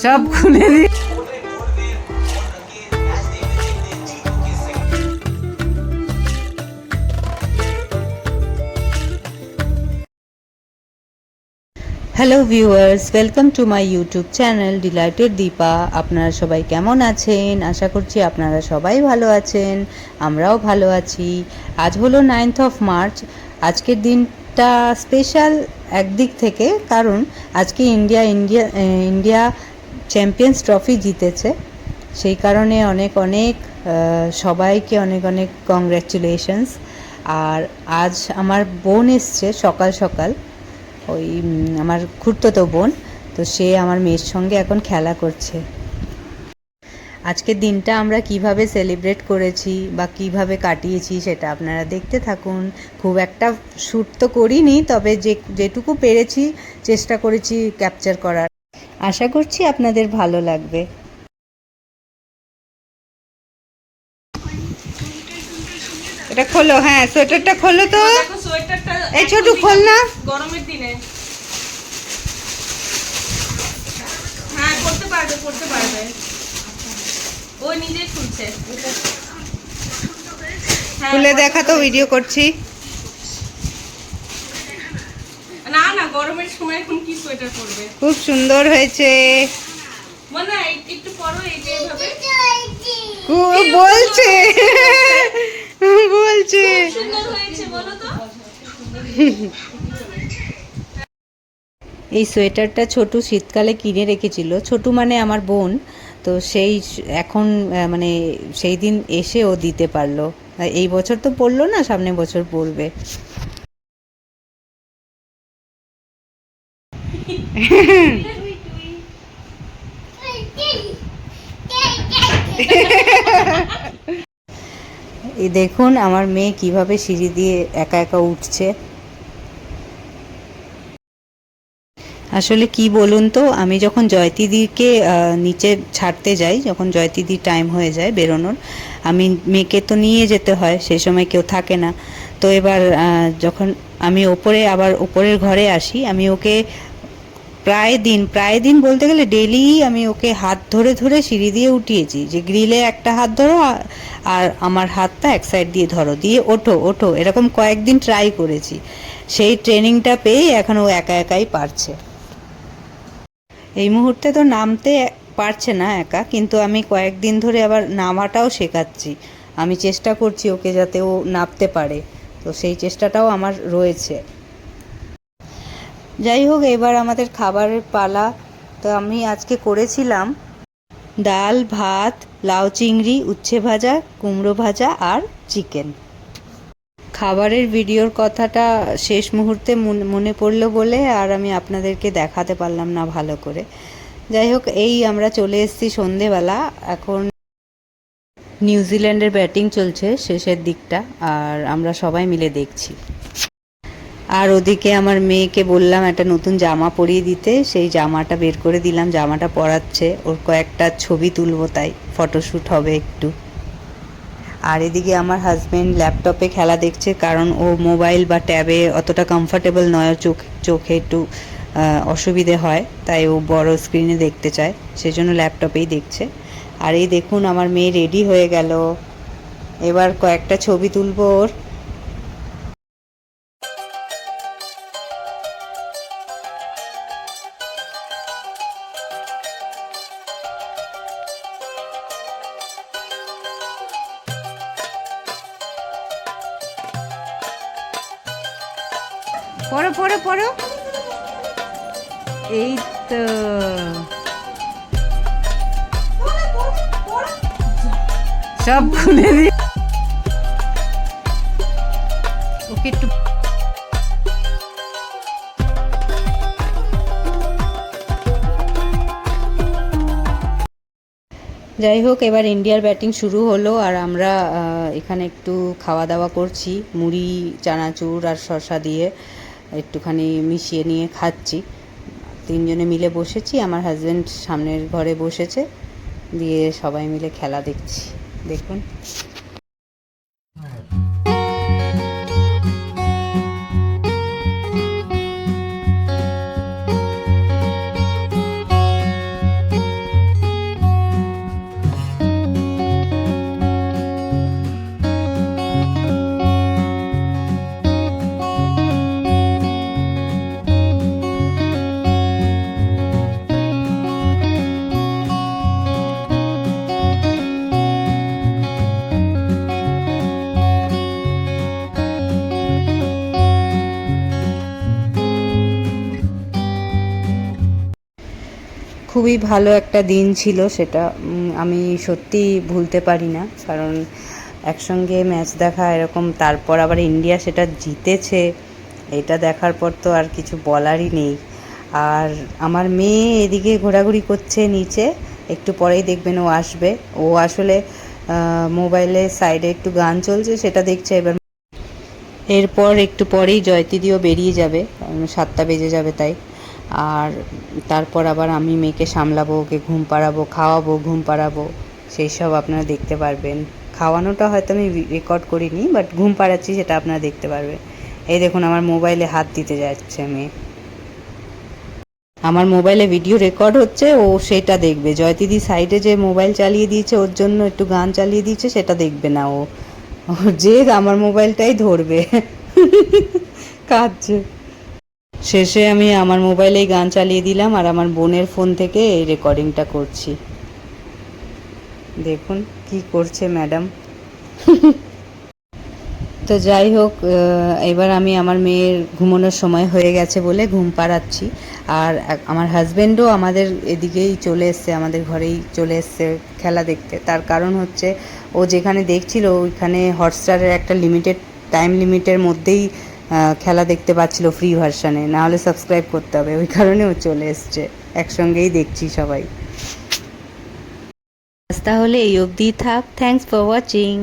সব খুলে দি। Hello viewers, welcome to my YouTube channel delighted Deepa. আপনারা সবাই কেমন আছেন? আশা করছি আপনারা সবাই ভালো আছেন, আমরাও ভালো আছি। আজ হলো 9th of মার্চ। আজকের দিনটা স্পেশাল একদিক থেকে, কারণ আজকে ইন্ডিয়া চ্যাম্পিয়ন্স ট্রফি জিতেছে। সেই কারণে অনেক সবাইকে অনেক কংগ্রাচুলেশনস। আর আজ আমার বোন এসছে সকাল সকাল, ওই আমার খুড়তো বোন, তো সে আমার মেয়ের সঙ্গে এখন খেলা করছে। আজকের দিনটা আমরা কিভাবে সেলিব্রেট করেছি বা কিভাবে কাটিয়েছি সেটা আপনারা দেখতে থাকুন। খুব একটা শ্যুট তো করিনি, তবে যেটুকু পেরেছি চেষ্টা করেছি ক্যাপচার করার। আশা করছি আপনাদের ভালো লাগবে। এটা খোলো, হ্যাঁ সোয়েটারটা খোলো তো। এই ছোট খোল না, গরমের দিনে হ্যাঁ করতে পারবে ও নিজেই খুলছে। খুলে দেখা তো, ভিডিও করছি। না গরমের সময় এখন কি সোয়েটার পরবে? খুব সুন্দর হয়েছে। মানে একটু পরো এইটা এইভাবে বলছে বলছে সুন্দর হয়েছে বলো তো। এই সোয়েটারটা ছোটু শীতকালে কিনে রেখেছিল। ছোটু মানে আমার বোন, তো সেই এখন মানে সেই দিন এসে ও দিতে পারলো। এই বছর তো পরলো না, সামনে বছর পরবে। এই দেখুন আমার মেয়ে কিভাবে সিঁড়ি দিয়ে একা একা উঠছে। আসলে কি বলুন তো, আমি যখন জয়তিদিকে নিচে ছাড়তে যাই, যখন জয়তিদির টাইম হয়ে যায় বেরোনোর, আমি মেয়েকে তো নিয়ে যেতে হয়, সেই সময় কেউ থাকে না। তো এবার যখন আমি ওপরের ঘরে আসি, আমি ওকে প্রায় দিন বলতে গেলে ডেলি আমি ওকে হাত ধরে ধরে সিঁড়ি দিয়ে উঠিয়েছি, যে গ্রিলে একটা হাত ধরো আর আমার হাতটা এক সাইড দিয়ে ধরো, দিয়ে ওঠো এরকম কয়েকদিন ট্রাই করেছি। সেই ট্রেনিংটা পেয়ে এখন ও একা একাই পারছে। এই মুহূর্তে তো নামতে পারছে না একা, কিন্তু আমি কয়েকদিন ধরে আবার নামাটাও শেখাচ্ছি। আমি চেষ্টা করছি ওকে যাতে ও নামতে পারে, তো সেই চেষ্টাটাও আমার রয়েছে। যাই হোক, এবার আমাদের খাবারের পালা। তো আমি আজকে করেছিলাম ডাল, ভাত, লাউ চিংড়ি, উচ্ছে ভাজা, কুমড়ো ভাজা আর চিকেন। খাবারের ভিডিওর কথাটা শেষ মুহূর্তে মনে পড়লো বলে আর আমি আপনাদেরকে দেখাতে পারলাম না ভালো করে। যাই হোক, এই আমরা চলে এসেছি সন্ধেবেলা। এখন নিউজিল্যান্ডের ব্যাটিং চলছে শেষের দিকটা, আর আমরা সবাই মিলে দেখছি। আর ওদিকে আমার মেয়েকে বললাম একটা নতুন জামা পরিয়ে দিতে, সেই জামাটা বের করে দিলাম, জামাটা পরাচ্ছে। ওর কয়েকটা ছবি তুলবো, তাই ফটোশ্যুট হবে একটু। আর এদিকে আমার হাজব্যান্ড ল্যাপটপে খেলা দেখছে, কারণ ও মোবাইল বা ট্যাবে অতটা কমফর্টেবল নয়, চোখে একটু অসুবিধে হয়, তাই ও বড় স্ক্রিনে দেখতে চায়, সেজন্য ল্যাপটপেই দেখছে। আর এই দেখুন আমার মেয়ে রেডি হয়ে গেল, এবার কয়েকটা ছবি তুলবো ওর। পড়ো এই তো সব খুলে দি ওকে একটু। যাই হোক, এবার ইন্ডিয়ার ব্যাটিং শুরু হলো, আর আমরা এখানে একটু খাওয়া দাওয়া করছি, মুড়ি, চানাচুর আর শসা দিয়ে একটুখানি মিশিয়ে নিয়ে খাচ্ছি। তিনজনে মিলে বসেছি, আমার হাজব্যান্ড সামনের ঘরে বসেছে, দিয়ে সবাই মিলে খেলা দেখছি। দেখুন খুবই ভালো একটা দিন ছিল সেটা, আমি সত্যি ভুলতে পারি না। কারণ একসঙ্গে ম্যাচ দেখা এরকম, তারপর আবার ইন্ডিয়া সেটা জিতেছে, এটা দেখার পর তো আর কিছু বলারই নেই। আর আমার মেয়ে এদিকে ঘোরাঘুরি করছে নিচে, একটু পরেই দেখবেন ও আসবে। ও আসলে মোবাইলে সাইডে একটু গান চলছে, সেটা দেখছে। এরপর একটু পরেই জয়তিদিও বেরিয়ে যাবে, 7টা বেজে যাবে তাই। আর তারপর আবার আমি মেয়েকে সামলাবো, ওকে ঘুম পাড়াবো, খাওয়াবো, ঘুম পাড়াবো, সেই সব আপনারা দেখতে পারবেন। খাওয়ানোটা হয়তো আমি রেকর্ড করিনি, বাট ঘুম পাড়াচ্ছি সেটা আপনারা দেখতে পারবেন। এই দেখুন আমার মোবাইলে হাত দিতে যাচ্ছে মেয়ে, আমার মোবাইলে ভিডিও রেকর্ড হচ্ছে, ও সেটা দেখবে। জয়তিদি সাইডে যে মোবাইল চালিয়ে দিয়েছে, ওর জন্য একটু গান চালিয়ে দিয়েছে, সেটা দেখবে না ও, যে আমার মোবাইলটাই ধরবে। কাঁদছে। শেষে আমি আমার মোবাইলেই গান চালিয়ে দিলাম, আর আমার বোনের ফোন থেকে এই রেকর্ডিংটা করছি। দেখুন কি করছে ম্যাডাম। তো যাই হোক, এবার আমি আমার মেয়ের ঘুমানোর সময় হয়ে গেছে বলে ঘুম পাড়াচ্ছি। আর আমার হাজব্যান্ডও আমাদের এদিকেই চলে এসছে, আমাদের ঘরেই চলে এসছে খেলা দেখতে। তার কারণ হচ্ছে, ও যেখানে দেখছিল ওইখানে হটস্টারের একটা টাইম লিমিটের মধ্যেই খেলা দেখতে পাচ্ছিল ফ্রি ভার্সানে, নাহলে সাবস্ক্রাইব করতে হবে, ওই কারণে ও চলে এসছে। একসঙ্গেই দেখছি সবাই। তাহলে এই অবধিই থাক। Thanks for watching.